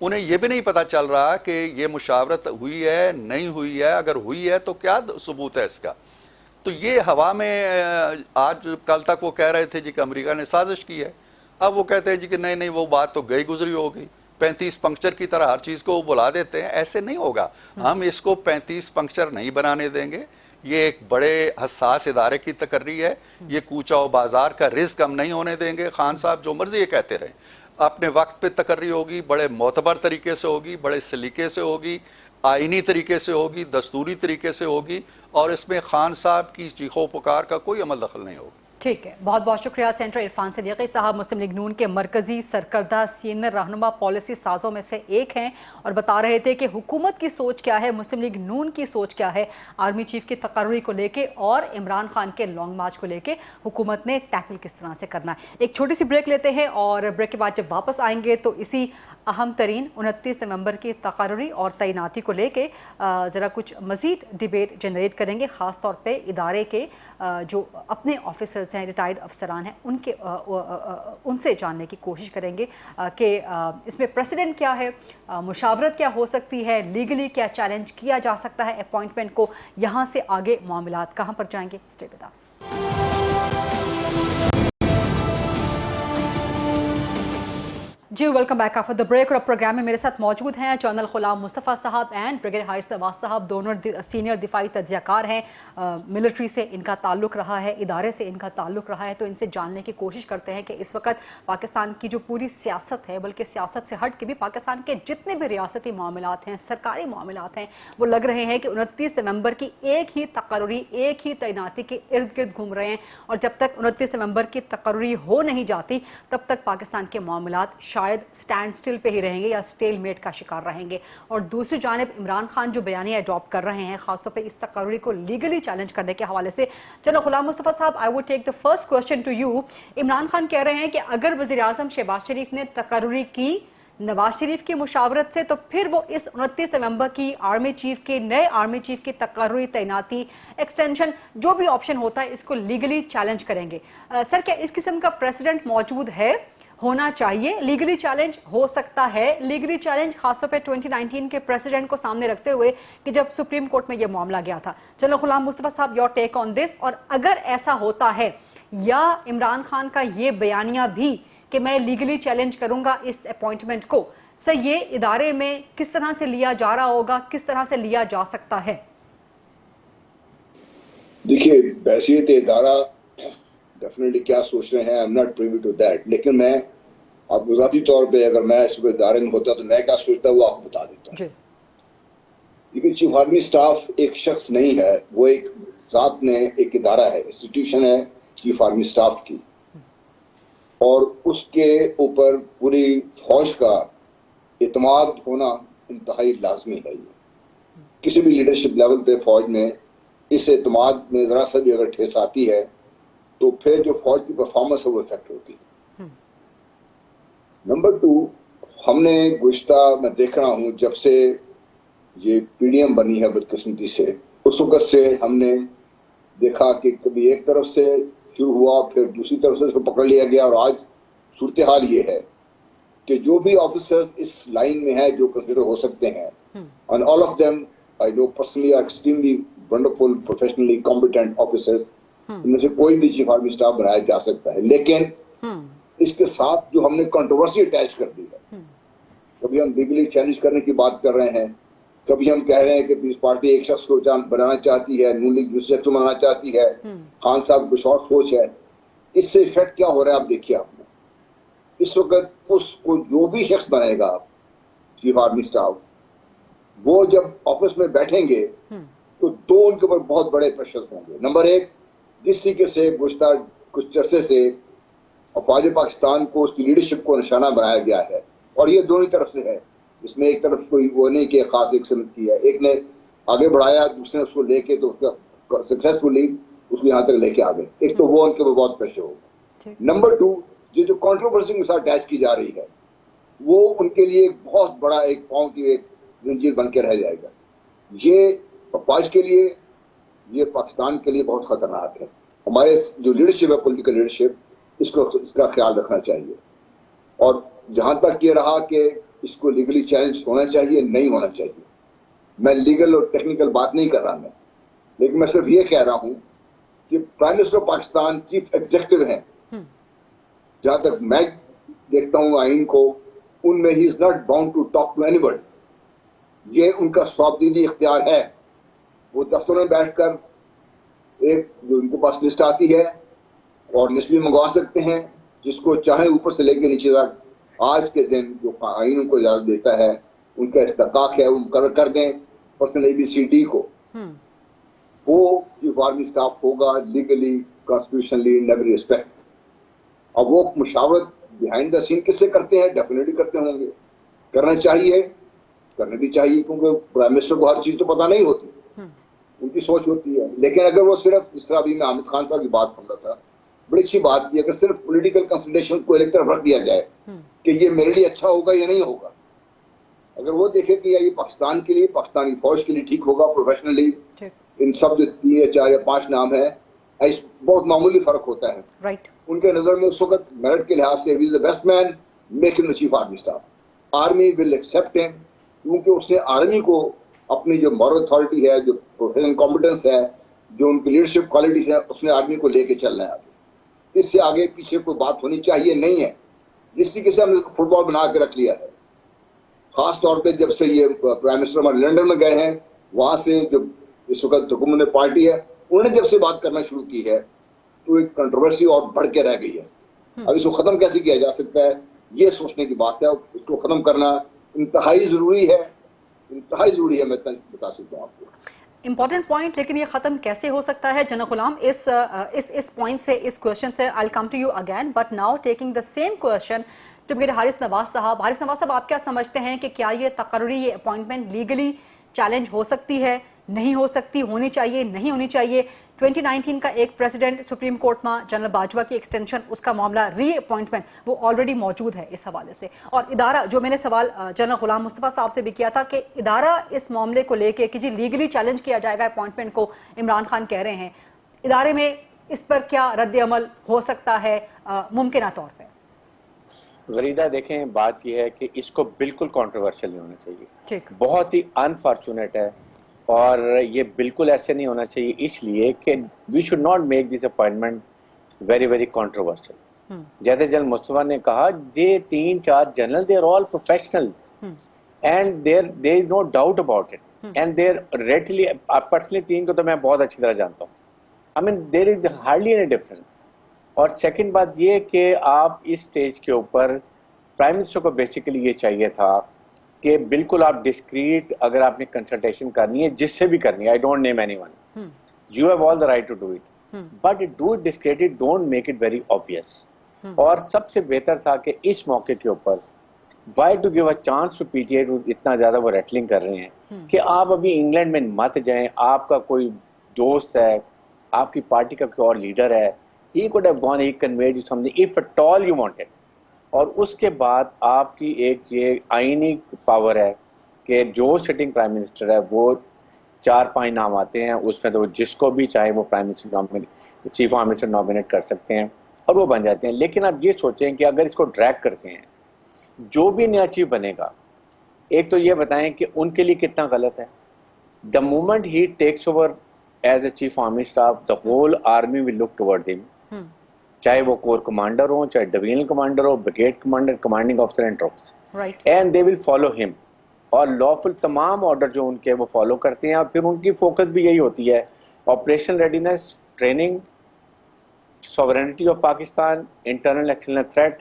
E: انہیں یہ بھی نہیں پتا چل رہا کہ یہ مشاورت ہوئی ہے نہیں ہوئی ہے. اگر ہوئی ہے تو کیا ثبوت ہے اس کا؟ تو یہ ہوا میں آج کل تک وہ کہہ رہے تھے جی کہ امریکہ نے سازش کی ہے، اب وہ کہتے ہیں جی کہ نہیں وہ بات تو گئی گزری ہوگی. 35 پنکچر کی طرح ہر چیز کو بلا دیتے ہیں. ایسے نہیں ہوگا. ہم اس کو 35 پنکچر نہیں بنانے دیں گے. یہ ایک بڑے حساس ادارے کی تقرری ہے. یہ کوچہ و بازار کا رزق ہم نہیں ہونے دیں گے. خان صاحب جو مرضی یہ کہتے رہیں، اپنے وقت پہ تقرری ہوگی، بڑے معتبر طریقے سے ہوگی، بڑے سلیقے سے ہوگی. आइनी तरीके से होगी, दस्तूरी तरीके से होगी, और इसमें खान साहब की चीखों पुकार का कोई अमल दखल नहीं होगा।
C: ठीक है, बहुत बहुत शुक्रिया सेंटर इरफान सिद्दीकी साहब, मुस्लिम लीग नून के मरकजी सरकर्दा सीनियर रहनुमा पॉलिसी साजों में से एक हैं, और बता रहे थे कि हुकूमत की सोच क्या है, मुस्लिम लीग नून की सोच क्या है आर्मी चीफ की तकर्री को लेके और इमरान खान के लॉन्ग मार्च को लेके हुकूमत ने टैकल किस तरह से करना है। एक छोटी सी ब्रेक लेते हैं और ब्रेक के बाद जब वापस आएंगे तो इसी अहम तरीन 29 नवंबर की तकर्री और तैनाती को लेके ज़रा कुछ मज़ीद डिबेट जनरेट करेंगे, ख़ास तौर पे इदारे के जो अपने ऑफिसर्स हैं, रिटायर्ड अफसरान हैं, उनसे जानने की कोशिश करेंगे कि इसमें प्रेसिडेंट क्या है, मुशावरत क्या हो सकती है, लीगली क्या चैलेंज किया जा सकता है अपॉइंटमेंट को, यहाँ से आगे मामलात कहाँ पर जाएंगे। Stay with us. जी welcome back after the break. और प्रोग्राम में मेरे साथ मौजूद हैं जनरल गुलाम मुस्तफ़ा साहब एंड ब्रिगेडियर हारिस नवाज साहब, दोनों सीनियर दिफाई तज्ज़ियाकार हैं। मिलिट्री से इनका ताल्लुक़ रहा है, इदारे से इनका ताल्लुक़ रहा है, तो इनसे जानने की कोशिश करते हैं कि इस वक्त पाकिस्तान की जो पूरी सियासत है, बल्कि सियासत से हट के भी पाकिस्तान के जितने भी रियासती मामलात हैं, सरकारी मामलात हैं, वो लग रहे हैं कि 29 नवंबर की एक ही तकर्री, एक ही तैनाती के इर्द गिर्द घूम रहे हैं, और जब तक 29 नवंबर की तकर्री हो नहीं जाती तब तक पाकिस्तान के मामलात शायद स्टैंड स्टिल पे ही रहेंगे या स्टेल मेट का शिकार रहेंगे। और दूसरी जानिब इमरान खान जो बयानिया अडॉप्ट कर रहे हैं, खासतौर पे इस तकर्री को लीगली चैलेंज करने के हवाले से, चलो गुलाम मुस्तफ़ा साहब, I would take the first question to you. Imran Khan कह रहे हैं कि अगर वज़ीर आज़म शहबाज शरीफ ने तकर्री की नवाज शरीफ की मुशावरत से, तो फिर वो इस 29 नवंबर की आर्मी चीफ के नए आर्मी चीफ की तकर्री, तैनाती, एक्सटेंशन, जो भी ऑप्शन होता है, इसको लीगली चैलेंज करेंगे। सर, क्या इस किस्म का प्रेसिडेंट मौजूद है, होना चाहिए, लीगली चैलेंज हो सकता है? लीगली चैलेंज खासतौर पे 2019 के प्रेसिडेंट को सामने रखते हुए कि जब सुप्रीम कोर्ट में यह मामला गया था। चलो गुलाम मुस्तफ़ा साहब, योर टेक ऑन दिस। और अगर ऐसा होता है, या इमरान खान का ये बयानिया भी कि मैं लीगली चैलेंज करूंगा इस अपॉइंटमेंट को, सर ये इदारे में किस तरह से लिया जा रहा होगा, किस तरह से लिया जा सकता है?
F: देखिए, बैसियत इदारा डेफिनेटली क्या सोच रहे हैं, I am not privy to that, लेकिन मैं आपको ज़ाती तौर पे अगर मैं इस इदारे में होता तो मैं क्या सोचता वो आपको बता देता हूँ। क्योंकि चीफ आर्मी स्टाफ एक शख्स नहीं है, वो एक ज़ात ने एक इदारा है, इंस्टीट्यूशन है चीफ आर्मी स्टाफ की, और उसके ऊपर पूरी फौज का एतमाद होना इंतहाई लाजमी है। किसी भी लीडरशिप लेवल पे फौज में इस एतमाद में ज़रा सा भी अगर ठेस आती है तो फिर जो फौज की परफॉर्मेंस है वो इफेक्ट होती है। नंबर 2, हमने गुज़िश्ता मैं देख रहा हूँ जब से ये पीडीएम बनी है बदकिस्मती से, उस वक्त से हमने देखा कि कभी एक तरफ से शुरू हुआ, फिर दूसरी तरफ से उसको पकड़ लिया गया, और आज सूरत हाल ये है कि जो भी ऑफिसर्स इस लाइन में है जो कंसिडर हो सकते हैं, and all of them I know personally are extremely wonderful, professionally competent officers, इनमें से कोई भी चीफ आर्मी स्टाफ बनाया जा सकता है। लेकिन इसके साथ जो हमने कंट्रोवर्सी अटैच कर दी है, कभी हम लीगली चैलेंज करने की बात कर रहे हैं, कभी हम कह रहे हैं कि पीस पार्टी एक शख्स को बनाना चाहती है, नून लीग दूसरे शख्स को बनाना चाहती है, खान साहब कुछ और सोच है। इससे इफेक्ट क्या हो रहा है आप देखिए। आपने इस वक्त उसको जो भी शख्स बनेगा चीफ आर्मी स्टाफ, वो जब ऑफिस में बैठेंगे तो दो उनके ऊपर बहुत बड़े प्रेशर होंगे। नंबर 1, जिस तरीके से गुज़िश्ता कुछ अरसे से अफवाज पाकिस्तान को, उसकी लीडरशिप को निशाना बनाया गया है, और ये दोनों तरफ से है, इसमें एक तरफ कोई वो नहीं कि खास एक सनत की है, एक ने आगे बढ़ाया, दूसरे उसको लेके तो उसका सक्सेसफुली उसको यहाँ तक लेके आ गए। एक तो वो उनके ऊपर बहुत प्रेशर होगा। नंबर 2, ये जो कंट्रोवर्सी के साथ अटैच की जा रही है, वो उनके लिए एक बहुत बड़ा एक पाँव की एक जंजीर बन के रह जाएगा। ये अफवाज के लिए, ये पाकिस्तान के लिए बहुत खतरनाक है। हमारे जो लीडरशिप है, पॉलिटिकल लीडरशिप, इसका ख्याल रखना चाहिए। और जहां तक ये रहा कि इसको लीगली चैलेंज होना चाहिए, नहीं होना चाहिए, मैं लीगल और टेक्निकल बात नहीं कर रहा मैं, लेकिन मैं सिर्फ ये कह रहा हूं कि prime minister of Pakistan chief executive हैं। जहां तक मैं देखता हूं आइन को, उनमें ही is not bound to talk to anybody. ये उनका स्वाबदीदी इख्तियार है। वो दफ्तर में बैठकर एक जो उनके पास लिस्ट आती है और लिस्ट भी मंगवा सकते हैं, जिसको चाहे ऊपर से लेकर नीचे तक आज के दिन जो आइन उनको इजाजत देता है, उनका इस्तेकाक है, वो मुकर्रर कर दें, पर्सनल ABCD को, वो चीफ आर्मी स्टाफ होगा legally, constitutionally, in every respect. अब वो मुशावरत बिहाइंड द सीन किससे करते हैं? डेफिनेटली करते होंगे, करना चाहिए, करने भी चाहिए, क्योंकि प्राइम मिनिस्टर को हर चीज तो पता नहीं होती, उनकी सोच होती है। लेकिन अगर वो सिर्फ, जिस तरह अभी मैं हामिद खान साहब की बात कर रहा था, बड़ी अच्छी बात की, अगर सिर्फ पॉलिटिकल कंसिडरेशन को एक तरफ रख दिया जाए कि ये मेरे लिए अच्छा होगा या नहीं होगा, अगर वो देखे कि ये पाकिस्तान के लिए, पाकिस्तानी फौज के लिए ठीक होगा प्रोफेशनली, इन सब जो 3 या 4 या 5 नाम है, बहुत मामूली फर्क होता है।
C: राइट।
F: उनके नजर में उस वक्त मेरिट के लिहाज से the best man, make him the chief army staff, army will accept him, क्योंकि उसने आर्मी को अपनी जो मॉरल अथॉरिटी है, जो प्रोफेशनल कॉम्पिटेंस है, जो उनकी लीडरशिप क्वालिटीज है, उसने आर्मी को लेके चलना है आगे। इससे आगे पीछे कोई बात होनी चाहिए नहीं है। जिस तरीके से हमने फुटबॉल बना के रख लिया है, खास तौर पे जब से ये प्राइम मिनिस्टर हमारे लंदन में गए हैं, वहां से जो इस वक्त हुकूमत पार्टी है, उन्होंने जब से बात करना शुरू की है, तो एक कंट्रोवर्सी और बढ़ के रह गई है। अब इसको खत्म कैसे किया जा सकता है, ये सोचने की बात है। इसको खत्म करना इंतहाई जरूरी है, इंतहाई जरूरी है, मैं बता सकता हूँ आपको।
C: इंपॉर्टेंट पॉइंट, लेकिन ये खत्म कैसे हो सकता है जनरल गुलाम? इस पॉइंट से, इस क्वेश्चन से I will come to you again, but now taking the same question to brigadier Haris Nawaz साहब। हारिस नवाज साहब, आप क्या समझते हैं कि क्या ये तकर्री, ये अपॉइंटमेंट लीगली चैलेंज हो सकती है, नहीं हो सकती, होनी चाहिए, नहीं होनी चाहिए? 2019 का एक प्रेसिडेंट सुप्रीम कोर्ट में जनरल बाजवा की एक्सटेंशन, उसका मामला री अपॉइंटमेंट, वो ऑलरेडी मौजूद है इस हवाले से। और इदारा, जो मैंने सवाल जनरल गुलाम मुस्तफ़ा साहब से भी किया था कि इदारा इस मामले को लेके कि जी लीगली चैलेंज किया जाएगा अपॉइंटमेंट को, इमरान खान कह रहे हैं, इदारे में इस पर क्या रद्द अमल हो सकता है मुमकिन तौर पर?
G: गरीदा, देखें, बात यह है कि इसको बिल्कुल कंट्रोवर्शियल नहीं होना चाहिए।
C: ठीक।
G: बहुत ही अनफॉर्चुनेट है, और ये बिल्कुल ऐसे नहीं होना चाहिए, इसलिए कि we should not make this appointment very very controversial. जैसे जनरल मुस्तफा ने कहा, ये 3-4 general, they are all professionals and there is no doubt about it, and there readily, personally 3 को तो मैं बहुत अच्छी तरह जानता हूँ, I mean there is hardly any difference. और सेकंड बात ये कि आप इस स्टेज के ऊपर प्राइम मिनिस्टर को बेसिकली ये चाहिए था कि बिल्कुल आप डिस्क्रीट, अगर आपने कंसल्टेशन करनी है जिससे भी करनी है, I don't name anyone, you have all the right to do it, but do it discreetly, don't make it very obvious. और सबसे बेहतर था कि इस मौके के ऊपर why to give a chance to PTI, इतना ज्यादा वो रेटलिंग कर रहे हैं कि आप अभी इंग्लैंड में मत जाएं, आपका कोई दोस्त है, आपकी पार्टी का कोई और लीडर है, he could have gone, he conveyed you something if at all you wanted। और उसके बाद आपकी एक ये आईनी पावर है कि जो सिटिंग प्राइम मिनिस्टर है, वो 4-5 नाम आते हैं, उसमें तो जिसको भी चाहे वो prime minister chief army minister nominate कर सकते हैं और वो बन जाते हैं। लेकिन आप ये सोचें कि अगर इसको ड्रैग करते हैं, जो भी नया चीफ बनेगा, एक तो ये बताएं कि उनके लिए कितना गलत है। The moment he takes over as a chief army staff, the whole army will look toward him, चाहे वो कोर कमांडर हो, चाहे डिवीजनल कमांडर हो, brigade commander, commanding officer and troops, and they will follow him. और lawful तमाम order जो उनके वो फॉलो करते हैं, और फिर उनकी फोकस भी यही होती है, operation readiness, training, sovereignty of Pakistan, internal external threat,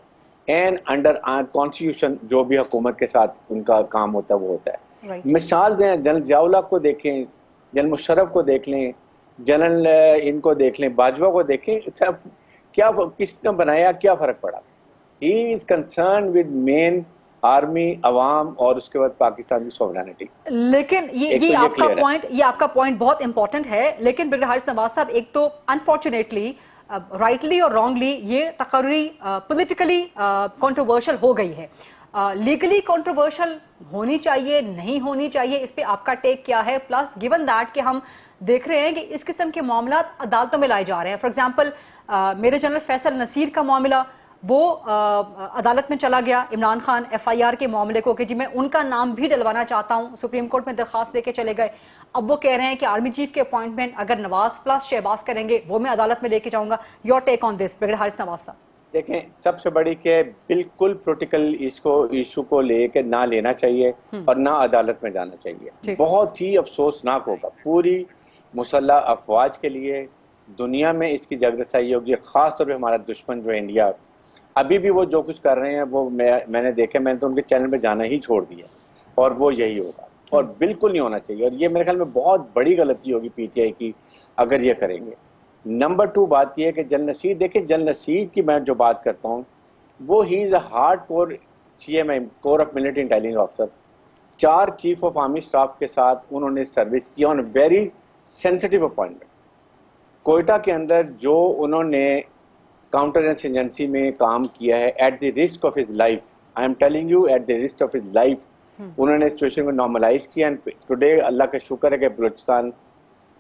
G: and under constitution जो भी हुकूमत के साथ उनका काम होता है वो होता है। मिसाल दें, जनरल जियाउल्लाह को देखें, जनरल मुशर्रफ को देख लें, जनरल इनको देख लें, बाजवा को देखें, क्या किसने बनाया, क्या फर्क पड़ा? He is concern with main army, अवाम, और उसके बाद पाकिस्तान की सॉवरेनिटी।
C: लेकिन ये आपका पॉइंट बहुत इंपॉर्टेंट है। लेकिन ब्रिगेडियर हारिस नवाज साहब, एक तो अनफॉर्चुनेटली, राइटली और रॉन्गली, ये तकर्री पॉलिटिकली कंट्रोवर्शियल हो गई है। लीगली कंट्रोवर्शियल होनी चाहिए, नहीं होनी चाहिए, इस पे आपका टेक क्या है? प्लस गिवन दैट कि हम देख रहे हैं कि इस किस्म के मामला अदालतों में लाए जा रहे हैं। फॉर एग्जांपल, मेरे जनरल फैसल नसीर का मामला, वो अदालत में चला गया, इमरान खान FIR के मामले को कि जी मैं उनका नाम भी डलवाना चाहता हूं, सुप्रीम कोर्ट में दरखास्त लेके चले गए। अब वो कह रहे हैं कि आर्मी चीफ के अपॉइंटमेंट अगर नवाज प्लस शहबाज करेंगे, वो मैं अदालत में लेके जाऊंगा। Your take on this brigadier Haris Nawaz साहब?
G: देखें, सबसे बड़ी कि बिल्कुल पोलिटिकल इशू को लेके ना लेना चाहिए और ना अदालत में जाना चाहिए। बहुत ही अफसोसनाक होगा पूरी मुसल्लह अफवाज के लिए, दुनिया में इसकी जगरसाई होगी, खास तौर पे हमारा दुश्मन जो इंडिया, अभी भी वो जो कुछ कर रहे हैं वो मैंने देखे, मैंने तो उनके चैनल पे जाना ही छोड़ दिया, और वो यही होगा। اور بالکل نہیں ہونا چاہیے, اور یہ میرے خیال میں بہت بڑی غلطی ہوگی پی ٹی آئی کی اگر یہ کریں گے. نمبر 2 بات یہ ہے کہ جنرل نصیر, دیکھیں جنرل نصیر کی میں جو بات کرتا ہوں وہ ہی is a hard core CMI, core of military intelligence officer. 4 chief of army staff کے ساتھ انہوں نے سروس کیا on very sensitive appointment. Quetta کے اندر جو انہوں نے کاؤنٹر انسرجنسی میں کام کیا ہے at the risk of his life, I am telling you at the risk of his life, انہوں نے سچویشن کو نارملائز کیا. اینڈ ٹوڈے اللہ کا شکر ہے کہ بلوچستان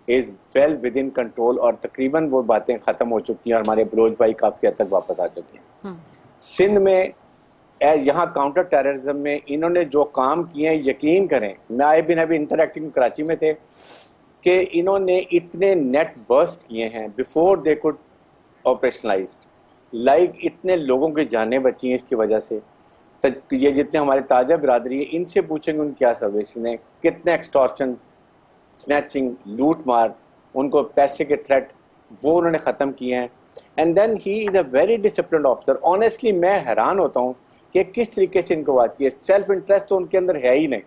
G: از ویل ود ان کنٹرول, اور تقریباً وہ باتیں ختم ہو چکی ہیں اور ہمارے بلوچ بھائی کافی حد تک واپس آ چکے ہیں. سندھ میں یہاں کاؤنٹر ٹیررزم میں انہوں نے جو کام کیے ہیں, یقین کریں, میں آئے بن ابھی انٹریکٹنگ کراچی میں تھے کہ انہوں نے اتنے نیٹ برسٹ کیے ہیں بفور دے کوڈ آپریشنلائزڈ, لائک اتنے لوگوں کی جانیں بچی ہیں اس کی وجہ سے. یہ جتنے ہمارے تاجہ برادری ہے ان سے پوچھیں گے ان کیا سروس نے, کتنے ایکسٹورشن, سنیچنگ, لوٹ مار, ان کو پیسے کے تھریٹ وہ انہوں نے ختم کیے ہیں. And then he is a very disciplined officer. Honestly میں حیران ہوتا ہوں کہ کس طریقے سے ان کو بات کی ہے. سیلف انٹرسٹ تو ان کے اندر ہے ہی نہیں,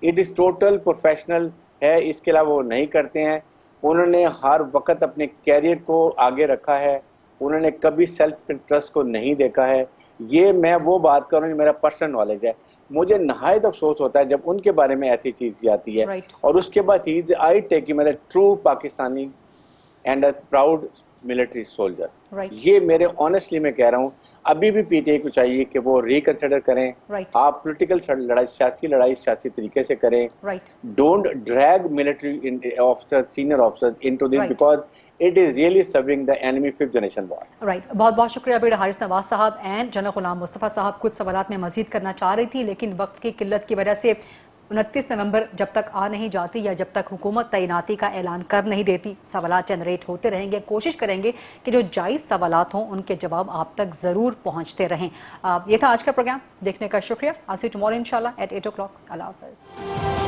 G: اٹ از ٹوٹل پروفیشنل ہے, اس کے علاوہ وہ نہیں کرتے ہیں. انہوں نے ہر وقت اپنے کیریئر کو آگے رکھا ہے, انہوں نے کبھی سیلف انٹرسٹ کو نہیں دیکھا ہے. یہ میں وہ بات کر رہا ہوں, میرا پرسنل نالج ہے. مجھے نہایت افسوس ہوتا ہے جب ان کے بارے میں ایسی چیز آتی ہے, اور اس کے بعد ہی آئی ٹیک میں true Pakistani and a proud military soldier. یہ میرے آنیسٹلی میں کہہ رہا ہوں, ابھی بھی پی ٹی آئی کو چاہیے کہ وہ ریکنسیڈر کریں. آپ پولیٹیکل لڑائی, سیاسی لڑائی سیاسی طریقے سے کریں. Don't drag military officer, senior officer into this, because it is really serving the enemy 5th generation war.
C: Right, بہت بہت شکریہ بیڑ حارث نواز صاحب اینڈ جنرل غلام مصطفیٰ صاحب. کچھ سوالات میں مزید کرنا چاہ رہی تھی لیکن وقت کی قلت کی وجہ سے 29 نومبر جب تک آ نہیں جاتی یا جب تک حکومت تعیناتی کا اعلان کر نہیں دیتی سوالات جنریٹ ہوتے رہیں گے. کوشش کریں گے کہ جو جائز سوالات ہوں ان کے جواب آپ تک ضرور پہنچتے رہیں. یہ تھا آج کا پروگرام, دیکھنے کا شکریہ. I'll see you tomorrow inshallah at 8 o'clock. اللہ حافظ.